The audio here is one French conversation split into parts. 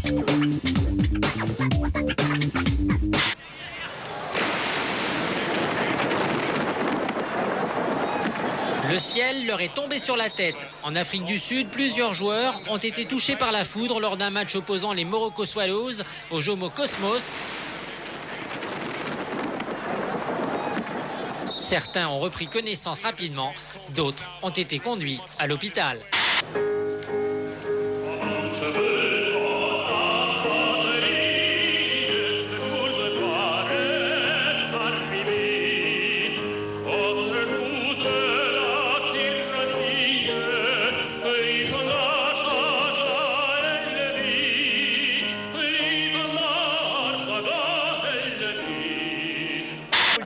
Le ciel leur est tombé sur la tête. En Afrique du Sud, plusieurs joueurs ont été touchés par la foudre lors d'un match opposant les Morocco Swallows au Jomo Cosmos. Certains ont repris connaissance rapidement, d'autres ont été conduits à l'hôpital.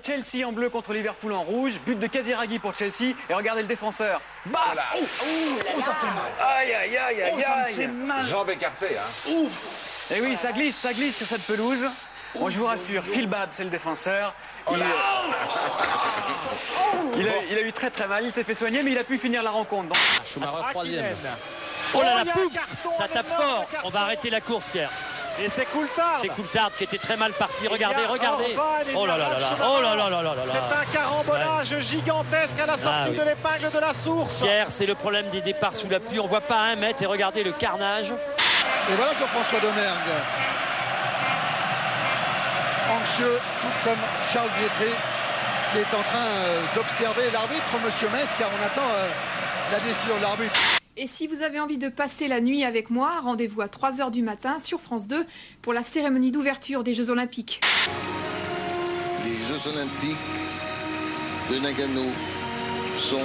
Chelsea en bleu contre Liverpool en rouge, but de Casiraghi pour Chelsea, et regardez le défenseur. Bah voilà. Ça fait mal. Aïe, aïe, aïe, aïe, ça me aïe. fait mal. Jambes écartées, hein. Ouf. Et oui, ça glisse sur cette pelouse. Bon, je vous rassure, Phil Babb, c'est le défenseur. Il a eu très très mal, il s'est fait soigner, mais il a pu finir la rencontre. Donc... Schumacher troisième. Oh là là, pouf, ça tape fort. On va arrêter la course, Pierre. Et c'est Coulthard. C'est Coulthard qui était très mal parti. Regardez. Oh là là là là. Oh là là là là là. C'est un carambolage gigantesque à la sortie de l'épingle de la source. Pierre, c'est le problème des départs sous la pluie. On voit pas à 1 mètre et regardez le carnage. Et voilà Jean-François Domergue. Anxieux, tout comme Charles Biétré, qui est en train d'observer l'arbitre, monsieur Metz, car on attend la décision de l'arbitre. Et si vous avez envie de passer la nuit avec moi, rendez-vous à 3h du matin sur France 2 pour la cérémonie d'ouverture des Jeux Olympiques. Les Jeux Olympiques de Nagano sont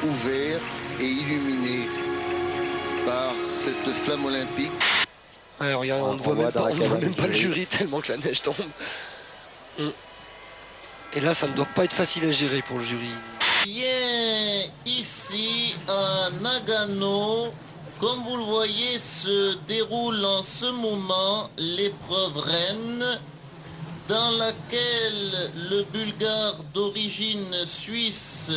ouverts et illuminés par cette flamme olympique. Ouais, regarde, on ne voit même pas le jury tellement que la neige tombe. Et là, ça ne doit pas être facile à gérer pour le jury. Bien, ici à Nagano, comme vous le voyez, se déroule en ce moment l'épreuve reine, dans laquelle le Bulgare d'origine suisse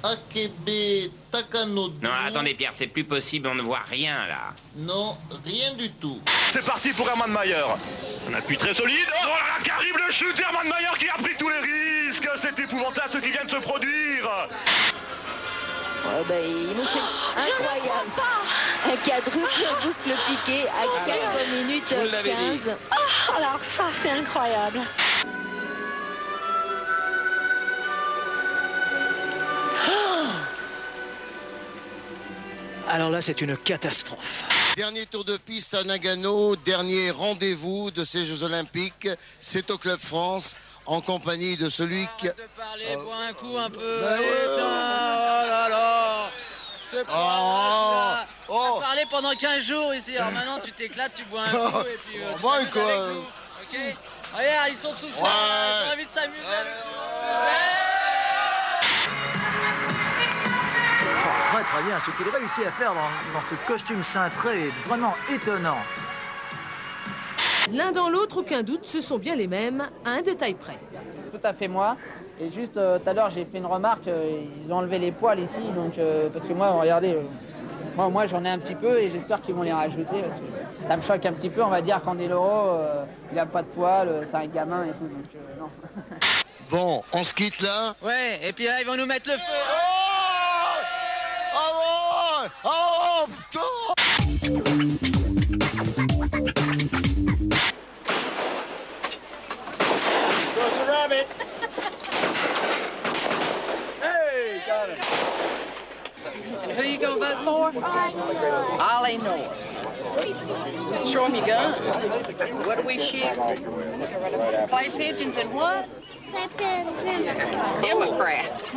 Akebe Takanodu... Non, attendez Pierre, c'est plus possible, on ne voit rien là. Non, rien du tout. C'est parti pour Hermann Mayer. Un appui très solide. Oh là là, qu'arrive le chute d'Hermann Mayer qui a pris tous les risques. C'est épouvantable ce qui vient de se produire. Ouais, ben, il nous fait incroyable. Un quadruple boucle piqué à 4 minutes 15. Oh, alors ça, c'est incroyable. Alors là, c'est une catastrophe. Dernier tour de piste à Nagano, dernier rendez-vous de ces Jeux Olympiques. C'est au Club France, en compagnie de celui qui... Arrête de parler, bois un coup un peu. Allez, tiens, oh là là. Ce là. On a parlé pendant 15 jours ici. Alors maintenant, tu t'éclates, tu bois un coup et puis tu t'amuses avec nous. Ok. Regarde, ils sont tous là. Ils ont envie de s'amuser avec nous. Très très bien, ce qu'il réussit à faire dans ce costume cintré est vraiment étonnant. L'un dans l'autre, aucun doute, ce sont bien les mêmes, à un détail près. Tout à fait moi. Et juste tout à l'heure, j'ai fait une remarque, ils ont enlevé les poils ici, donc parce que moi, regardez, moi j'en ai un petit peu et j'espère qu'ils vont les rajouter parce que ça me choque un petit peu. On va dire qu'Andeloro, il n'a pas de poils, c'est un gamin et tout, donc non. Bon, on se quitte là. Ouais, et puis là, ils vont nous mettre le feu. Oh putain! Goes a rabbit. Hey, got him. And who you gonna vote for? Ollie North. Show him your gun. What do we shoot? Clay pigeons and what? Democrats.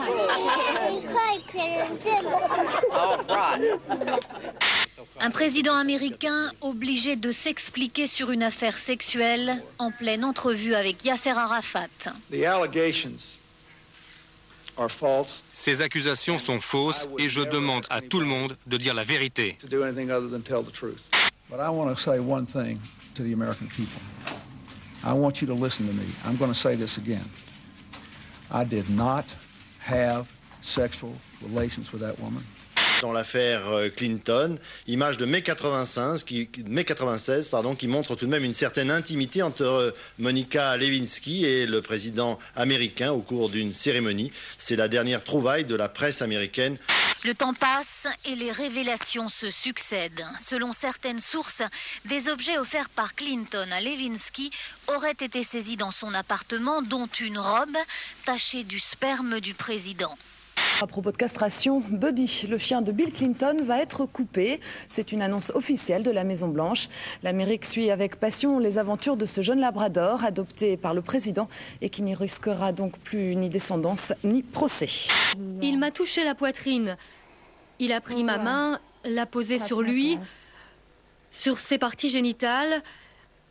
All right. Un président américain obligé de s'expliquer sur une affaire sexuelle en pleine entrevue avec Yasser Arafat. Ces accusations sont fausses et je demande à tout le monde de dire la vérité. But I want to say one thing to the American people. I want you to listen to me. I'm going to say this again. I did not have sexual relations with that woman. Dans l'affaire Clinton, image de mai 96 qui montre tout de même une certaine intimité entre Monica Lewinsky et le président américain au cours d'une cérémonie. C'est la dernière trouvaille de la presse américaine. Le temps passe et les révélations se succèdent. Selon certaines sources, des objets offerts par Clinton à Lewinsky auraient été saisis dans son appartement, dont une robe tachée du sperme du président. À propos de castration, Buddy, le chien de Bill Clinton, va être coupé. C'est une annonce officielle de la Maison-Blanche. L'Amérique suit avec passion les aventures de ce jeune labrador adopté par le président et qui n'y risquera donc plus ni descendance ni procès. Il m'a touché la poitrine. Il a pris ma main, l'a posée sur lui, sur ses parties génitales.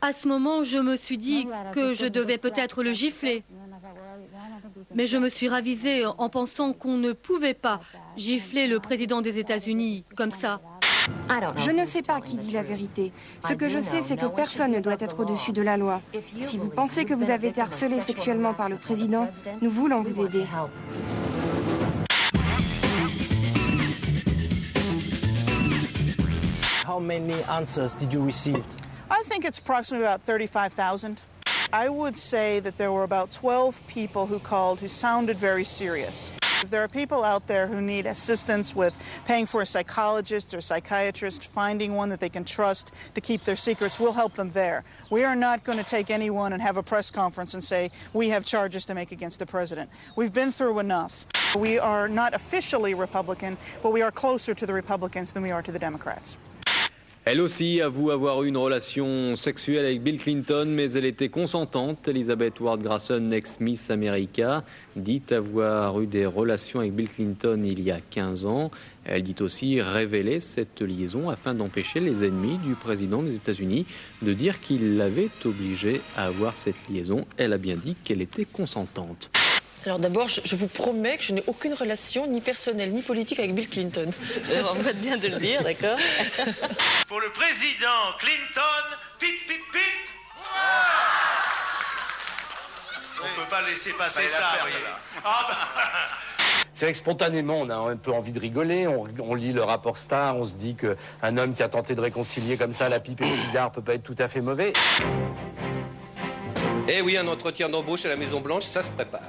À ce moment, je me suis dit que je devais peut-être le gifler. Mais je me suis ravisée en pensant qu'on ne pouvait pas gifler le président des États-Unis comme ça. Je ne sais pas qui dit la vérité. Ce que je sais, c'est que personne ne doit être au-dessus de la loi. Si vous pensez que vous avez été harcelé sexuellement par le président, nous voulons vous aider. How many answers did you receive? I think it's approximately about 35,000. I would say that there were about 12 people who called who sounded very serious. If there are people out there who need assistance with paying for a psychologist or psychiatrist, finding one that they can trust to keep their secrets, we'll help them there. We are not going to take anyone and have a press conference and say, we have charges to make against the president. We've been through enough. We are not officially Republican, but we are closer to the Republicans than we are to the Democrats. Elle aussi avoue avoir eu une relation sexuelle avec Bill Clinton, mais elle était consentante. Elizabeth Ward Grayson, ex-Miss America, dit avoir eu des relations avec Bill Clinton il y a 15 ans. Elle dit aussi révéler cette liaison afin d'empêcher les ennemis du président des États-Unis de dire qu'il l'avait obligée à avoir cette liaison. Elle a bien dit qu'elle était consentante. Alors d'abord, je vous promets que je n'ai aucune relation ni personnelle ni politique avec Bill Clinton. Vous faites bien de le dire, d'accord? Pour le président Clinton, pip pip pip. On peut pas laisser passer ça. C'est vrai que spontanément, on a un peu envie de rigoler. On lit le rapport Starr, on se dit qu'un homme qui a tenté de réconcilier comme ça la pipe et le cigare peut pas être tout à fait mauvais. Eh oui, un entretien d'embauche à la Maison-Blanche, ça se prépare.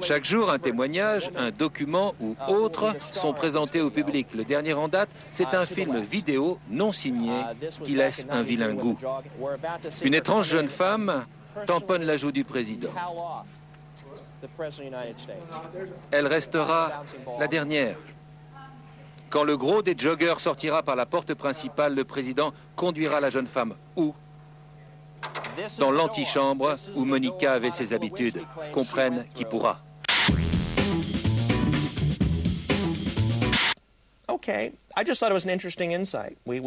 Chaque jour, un témoignage, un document ou autre sont présentés au public. Le dernier en date, c'est un film vidéo non signé qui laisse un vilain goût. Une étrange jeune femme tamponne la joue du président. Elle restera la dernière. Quand le gros des joggeurs sortira par la porte principale, le président conduira la jeune femme où? Dans l'antichambre où Monica avait ses habitudes. Comprenne qui pourra. Okay, I just thought it was an interesting insight. We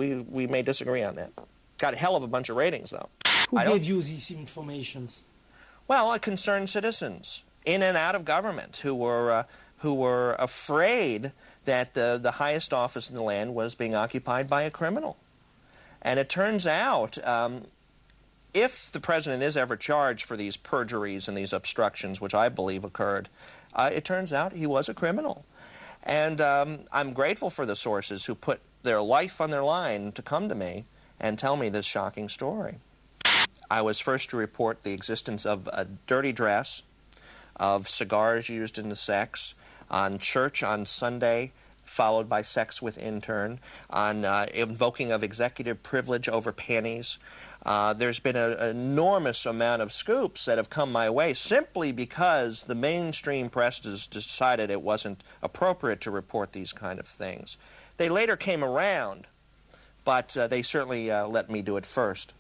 may disagree on that. Got a hell of a bunch of ratings, though. Who gave you these informations? Well, concerned citizens in and out of government who were afraid that the highest office in the land was being occupied by a criminal. And it turns out, if the president is ever charged for these perjuries and these obstructions, which I believe occurred, it turns out he was a criminal. And I'm grateful for the sources who put their life on their line to come to me and tell me this shocking story. I was first to report the existence of a dirty dress, of cigars used in the sex, on church on Sunday, followed by sex with intern, on invoking of executive privilege over panties. There's been an enormous amount of scoops that have come my way simply because the mainstream press has decided it wasn't appropriate to report these kind of things. They later came around, but they certainly let me do it first.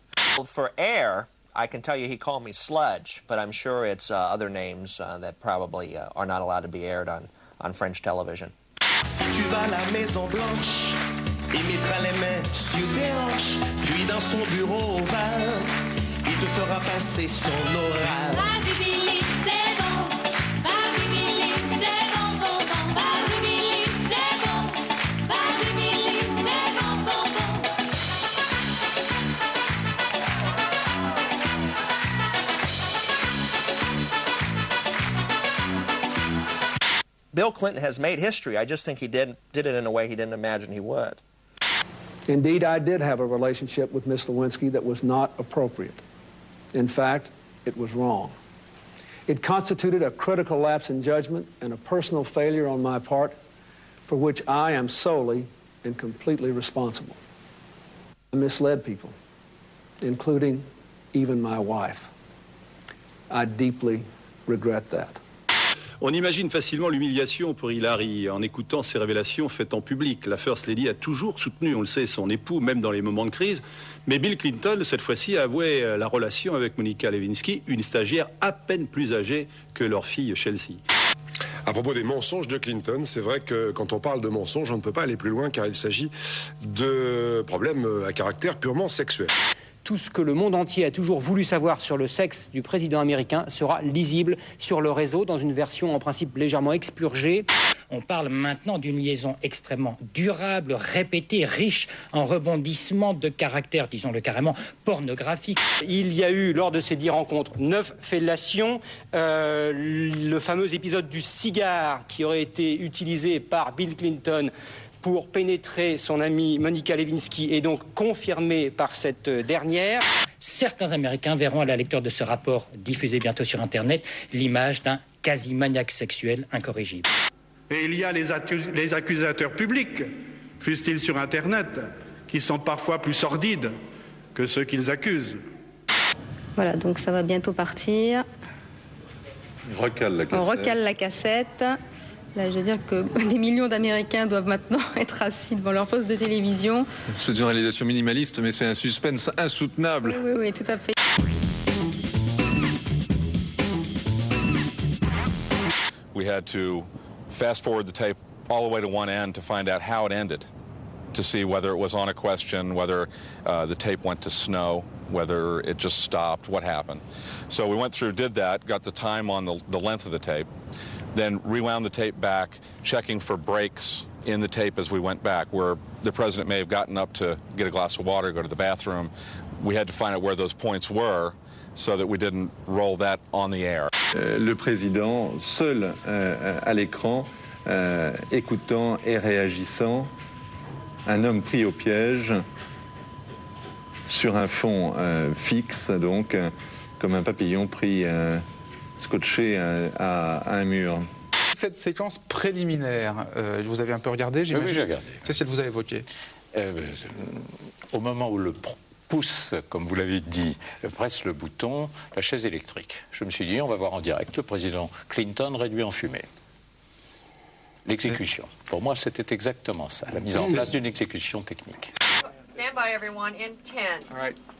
For air, I can tell you he called me sludge, but I'm sure it's other names that probably are not allowed to be aired on French television. Si tu vas à la Maison-Blanche, il mettra les mains sur tes hanches, puis dans son bureau ovale, il te fera passer son oral. Vas-y Billy, c'est bon. Vas-y Billy, c'est bon, bon, bon. Vas-y Billy, c'est bon. Vas-y Billy, c'est bon, bon, bon. Bill Clinton has made history. I just think he did it in a way he didn't imagine he would. Indeed, I did have a relationship with Miss Lewinsky that was not appropriate. In fact, it was wrong. It constituted a critical lapse in judgment and a personal failure on my part for which I am solely and completely responsible. I misled people, including even my wife. I deeply regret that. On imagine facilement l'humiliation pour Hillary en écoutant ces révélations faites en public. La First Lady a toujours soutenu, on le sait, son époux, même dans les moments de crise. Mais Bill Clinton, cette fois-ci, a avoué la relation avec Monica Lewinsky, une stagiaire à peine plus âgée que leur fille Chelsea. À propos des mensonges de Clinton, c'est vrai que quand on parle de mensonges, on ne peut pas aller plus loin car il s'agit de problèmes à caractère purement sexuel. Tout ce que le monde entier a toujours voulu savoir sur le sexe du président américain sera lisible sur le réseau dans une version en principe légèrement expurgée. On parle maintenant d'une liaison extrêmement durable, répétée, riche en rebondissements de caractère, disons-le carrément, pornographique. Il y a eu, lors de ces 10 rencontres, 9 fellations. Le fameux épisode du cigare qui aurait été utilisé par Bill Clinton pour pénétrer son amie Monica Lewinsky est donc confirmé par cette dernière. Certains Américains verront à la lecture de ce rapport, diffusé bientôt sur Internet, l'image d'un quasi-maniaque sexuel incorrigible. Et il y a les accusateurs publics, fussent-ils sur Internet, qui sont parfois plus sordides que ceux qu'ils accusent. Voilà, donc ça va bientôt partir. On recale la cassette. On recale la cassette. Là, je veux dire que des millions d'Américains doivent maintenant être assis devant leur poste de télévision. C'est une réalisation minimaliste, mais c'est un suspense insoutenable. Oui, tout à fait. We had to fast forward the tape all the way to one end to find out how it ended, to see whether it was on a question, whether the tape went to snow, whether it just stopped, what happened. So we went through, did that, got the time on the length of the tape, then rewound the tape back, checking for breaks in the tape as we went back, where the president may have gotten up to get a glass of water, go to the bathroom. We had to find out where those points were so that we didn't roll that on the air. Le président, seul à l'écran, écoutant et réagissant, un homme pris au piège sur un fond fixe, donc comme un papillon pris scotché à un mur. Cette séquence préliminaire, vous avez un peu regardé, j'imagine? Oui, j'ai regardé. Qu'est-ce qu'elle vous a évoqué? Au moment où le pouce, comme vous l'avez dit, presse le bouton, la chaise électrique. Je me suis dit, on va voir en direct le président Clinton réduit en fumée. L'exécution. Pour moi, c'était exactement ça, la mise en place d'une exécution technique. Stand by everyone in 10,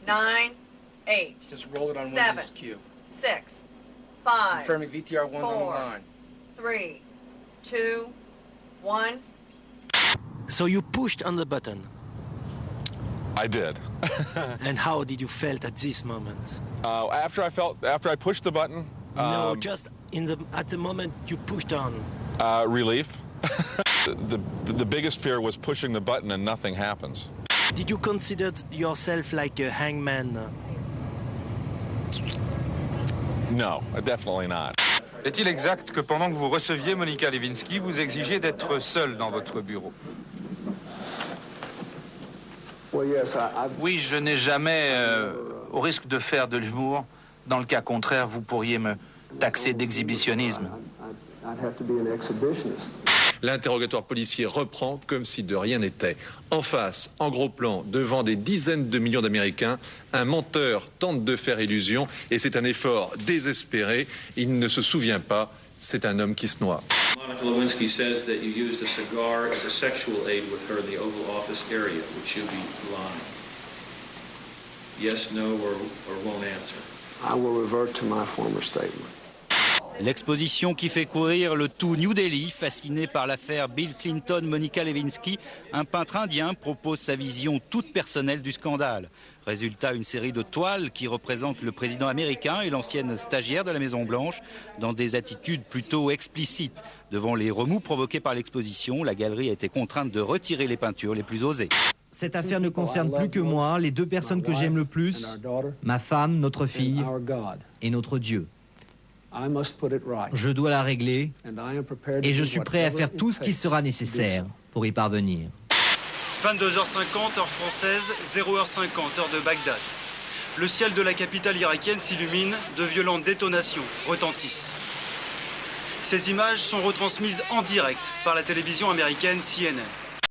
9, 8, 7, 6, 5, 4, 3, 2, 1. So you pushed on the button. I did. And how did you felt at this moment? After I pushed the button. No, just at the moment you pushed on. Relief. the biggest fear was pushing the button and nothing happens. Did you consider yourself like a hangman? No, definitely not. Est-il exact que pendant que vous receviez Monica Lewinsky, vous exigiez d'être seul dans votre bureau? Oui, je n'ai jamais, au risque de faire de l'humour, dans le cas contraire, vous pourriez me taxer d'exhibitionnisme. L'interrogatoire policier reprend comme si de rien n'était. En face, en gros plan, devant des dizaines de millions d'Américains, un menteur tente de faire illusion et c'est un effort désespéré. Il ne se souvient pas, c'est un homme qui se noie. Monica Lewinsky says that you used a cigar as a sexual aid with her in the Oval Office area. Would you be lying? Yes, no, or won't answer? I will revert to my former statement. L'exposition qui fait courir le tout New Delhi, fasciné par l'affaire Bill Clinton-Monica Lewinsky, un peintre indien propose sa vision toute personnelle du scandale. Résultat, une série de toiles qui représentent le président américain et l'ancienne stagiaire de la Maison-Blanche dans des attitudes plutôt explicites. Devant les remous provoqués par l'exposition, la galerie a été contrainte de retirer les peintures les plus osées. Cette affaire ne concerne plus que moi, les deux personnes que j'aime le plus, ma femme, notre fille et notre Dieu. Je dois la régler et je suis prêt à faire tout ce qui sera nécessaire pour y parvenir. 22h50, heure française, 0h50, heure de Bagdad. Le ciel de la capitale irakienne s'illumine, de violentes détonations retentissent. Ces images sont retransmises en direct par la télévision américaine CNN.